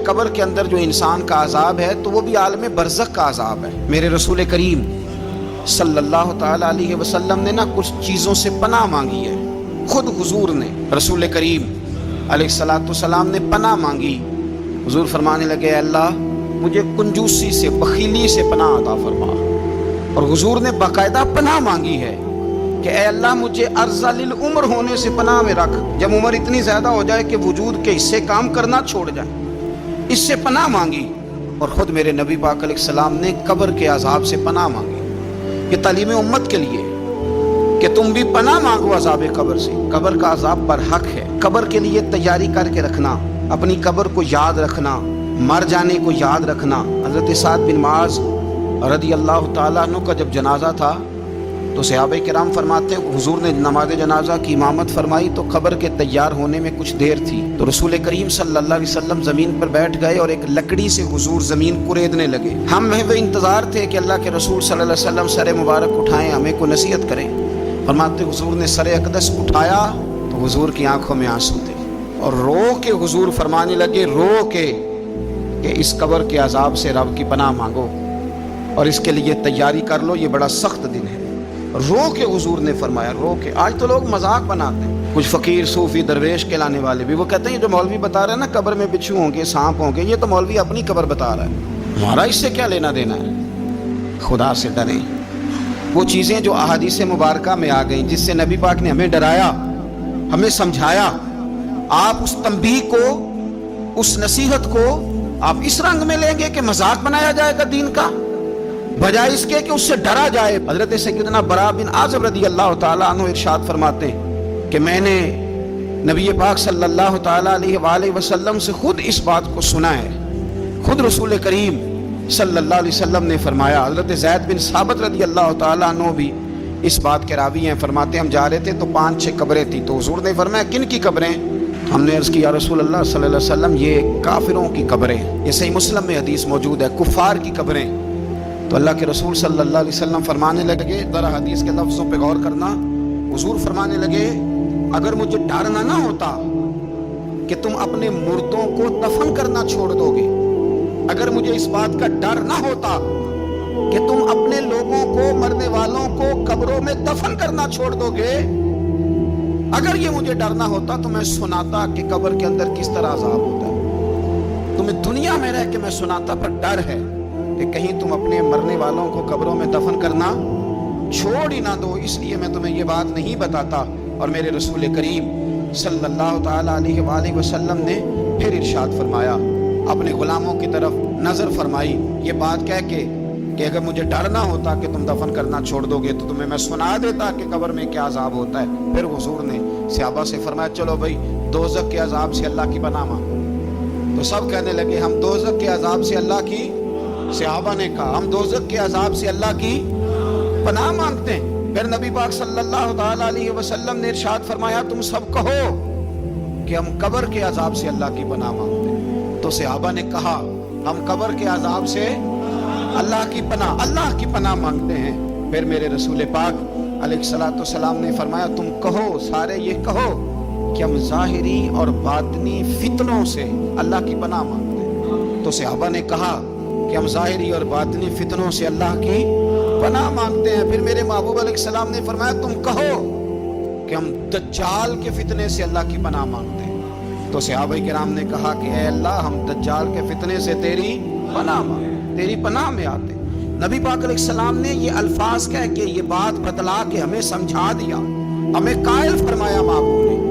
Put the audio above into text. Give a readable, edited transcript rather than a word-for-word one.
قبر کے اندر جو انسان کا عذاب ہے تو وہ بھی عالم برزخ کا عذاب ہے۔ میرے رسول کریم صلی اللہ تعالی علیہ وسلم نے نا کچھ چیزوں سے پناہ مانگی ہے۔ خود حضور نے، رسول کریم علیہ الصلوۃ والسلام نے پناہ مانگی۔ حضور فرمانے لگے اے اللہ مجھے کنجوسی سے، بخیلی سے پناہ عطا فرما۔ اور حضور نے باقاعدہ پناہ مانگی ہے کہ اے اللہ مجھے ارذل العمر ہونے سے پناہ میں رکھ، جب عمر اتنی زیادہ ہو جائے کہ وجود کے حصے کام کرنا چھوڑ جائے، اس سے پناہ مانگی۔ اور خود میرے نبی پاک علیہ السلام نے قبر کے عذاب سے پناہ مانگی۔ یہ تعلیم امت کے لیے کہ تم بھی پناہ مانگو عذاب قبر سے۔ قبر کا عذاب برحق ہے۔ قبر کے لیے تیاری کر کے رکھنا، اپنی قبر کو یاد رکھنا، مر جانے کو یاد رکھنا۔ حضرت سعد بن معاذ رضی اللہ تعالیٰ عنہ کا جب جنازہ تھا تو صحابہ کرام فرماتے ہیں حضور نے نماز جنازہ کی امامت فرمائی تو قبر کے تیار ہونے میں کچھ دیر تھی، تو رسول کریم صلی اللہ علیہ وسلم زمین پر بیٹھ گئے اور ایک لکڑی سے حضور زمین کوریدنے لگے۔ ہم وہ انتظار تھے کہ اللہ کے رسول صلی اللہ علیہ وسلم سر مبارک اٹھائیں، ہمیں کو نصیحت کریں۔ فرماتے حضور نے سر اقدس اٹھایا تو حضور کی آنکھوں میں آنسو تھے، اور رو کے حضور فرمانے لگے، رو کے کہ اس قبر کے عذاب سے رب کی پناہ مانگو اور اس کے لیے تیاری کر لو، یہ بڑا سخت دن ہے۔ رو کے حضور نے فرمایا، رو کے۔ آج تو لوگ مذاق بناتے ہیں، کچھ فقیر صوفی درویش کہلانے والے بھی، وہ کہتے ہیں جو مولوی بتا رہا ہے نا قبر میں بچھو ہوں گے، سانپ ہوں گے، یہ تو مولوی اپنی قبر بتا رہا ہے، ہمارا اس سے کیا لینا دینا ہے۔ خدا سے ڈریں۔ وہ چیزیں جو احادیث مبارکہ میں آ گئیں، جس سے نبی پاک نے ہمیں ڈرایا، ہمیں سمجھایا، آپ اس تنبیہ کو، اس نصیحت کو آپ اس رنگ میں لیں گے کہ مذاق بنایا جائے گا دین کا، بجائے اس کے کہ اس سے ڈرا جائے۔ حضرت سیدنا براء بن عازب رضی اللہ تعالیٰ عنہ ارشاد فرماتے ہیں کہ میں نے نبی پاک صلی اللہ تعالیٰ علیہ وآلہ وسلم سے خود اس بات کو سنا ہے۔ خود رسول کریم صلی اللہ علیہ وسلم نے فرمایا۔ حضرت زید بن ثابت رضی اللہ تعالیٰ عنہ بھی اس بات کے راوی ہیں، فرماتے ہم جا رہے تھے تو 5-6 قبریں تھیں، تو حضور نے فرمایا کن کی قبریں؟ ہم نے عرض کیا رسول اللہ صلی اللہ علیہ وسلم یہ کافروں کی قبریں، یہ صحیح مسلم میں حدیث موجود ہے، کفار کی قبریں۔ تو اللہ کے رسول صلی اللہ علیہ وسلم فرمانے لگے، ذرا حدیث کے لفظوں پہ غور کرنا، حضور فرمانے لگے اگر مجھے ڈرنا نہ ہوتا کہ تم اپنے مردوں کو دفن کرنا چھوڑ دو گے، اگر مجھے اس بات کا ڈر نہ ہوتا کہ تم اپنے لوگوں کو، مرنے والوں کو قبروں میں دفن کرنا چھوڑ دو گے، اگر یہ مجھے ڈر نہ ہوتا تو میں سناتا کہ قبر کے اندر کس طرح عذاب ہوتا ہے۔ تمہیں دنیا میں رہ کے میں سناتا، پر ڈر ہے کہ کہیں تم اپنے مرنے والوں کو قبروں میں دفن کرنا چھوڑ ہی نہ دو، اس لیے میں تمہیں یہ بات نہیں بتاتا۔ اور میرے رسول کریم صلی اللہ تعالیٰ علیہ وآلہ وسلم نے پھر ارشاد فرمایا، اپنے غلاموں کی طرف نظر فرمائی، یہ بات کہہ کے کہ اگر مجھے ڈر نہ ہوتا کہ تم دفن کرنا چھوڑ دو گے تو تمہیں میں سنا دیتا کہ قبر میں کیا عذاب ہوتا ہے۔ پھر حضور نے صحابہ سے فرمایا چلو بھائی دوزخ کے عذاب سے اللہ کی پناہ مانگو۔ تو سب کہنے لگے ہم دوزخ کے عذاب سے اللہ کی، صحابہ نے کہا ہم دوزخ کے عذاب سے اللہ کی پناہ مانگتے ہیں۔ پھر نبی پاک صلی اللہ تعالیٰ علیہ وسلم نے ارشاد فرمایا تم سب کہو کہ ہم قبر کے عذاب سے اللہ کی پناہ مانگتے ہیں۔ تو صحابہ نے کہا ہم قبر کے عذاب سے اللہ کی پناہ مانگتے ہیں۔ پھر میرے رسول پاک علیہ الصلوۃ والسلام نے فرمایا تم کہو، سارے یہ کہو کہ ہم ظاہری اور باطنی فتنوں سے اللہ کی پناہ مانگتے ہیں۔ تو صحابہ نے کہا کہ ہم ظاہری اور باطنی فتنوں سے اللہ کی پناہ مانگتے ہیں۔ پھر میرے محبوب علیہ السلام نے فرمایا تم کہو کہ ہم دجال کے فتنے سے اللہ کی پناہ مانگتے ہیں۔ تو صحابہ کرام نے کہا کہ اے اللہ ہم دجال کے فتنے سے تیری پناہ مانگتے، تیری پناہ میں آتے۔ نبی پاک علیہ السلام نے یہ الفاظ کہہ کے، یہ بات بتلا کے ہمیں سمجھا دیا، ہمیں قائل فرمایا محبوب نے